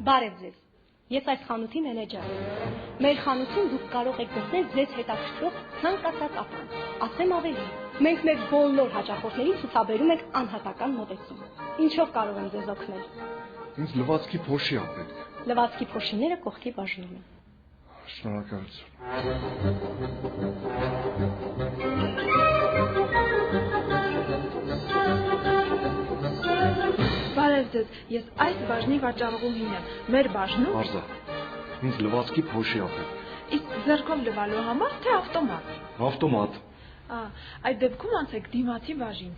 Բարև ձեզ։ Ես այս խանութի մենեջերն եմ։ Մեր խանութին դուք կարող եք գտնել ձեզ հետաքրքրող ցանկացած ապրանք։ Ասեմ ավելի, մենք մեր բոլոր հաճախորդներին ցուցաբերում ենք անհատական մոտեցում։ Ինչով կարող եմ ձեզ օգնել։ Ինձ լվացքի փոշի ա պետք։ Լվացքի փոշիները կողքի բաժնում են։ Շնորհակալություն։ Բարև ձեզ, ես այս բաժնի վաճառողուհին եմ։ Մեր բաժնում Արզա, ինձ լվացքի փոշի ա պետք։ իսկ ձեռքով լվալու համար թե ավտոմատ։ Ավտոմատ։ Այդ դեպքում անցեք դիմացի բաժին։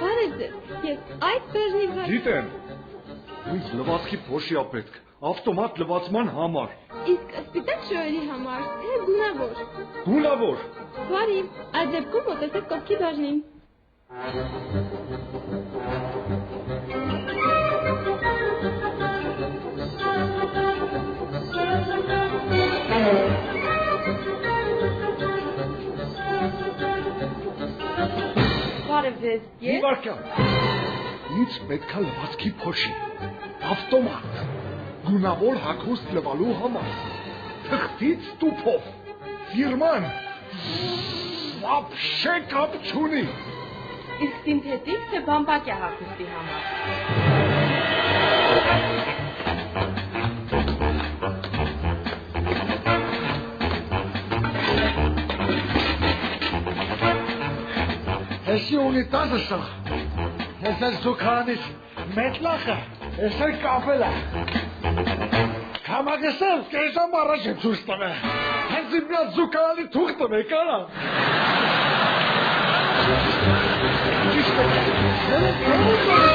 Բարև ձեզ, ես այս բաժնի Գիտեմ։ Ինձ լվացքի փոշի ա պետք։ Ավտոմատ լվացման համար։ Իսկ սպիտակ շոյերի համար, թե գունավոր։ Գունավոր։ Բարի, այդ դեպքում մոտեցեք կողքի բաժնին։ Բարև ձեզ, Մի վարքան։ Ինձ պետք ա լվացքի փոշի։ Ավտոմատ։ Գունավոր հագուստ լվալու համար։ Թղթից տուփով։ Ֆիրման вообще կապ չունի։ Իսկ սինթետիկ թե բամբակյա հագուստի համար։ Էսի ունիտազը սա։ Ես այս զուքարանից մետլախը, ես այ կապելա։ Կամագեսել կեժամ առաջ է ծույս տվե։ Հենց իմ միած զուքարանի թուղթը մեկ արա։ Ճիշտ է։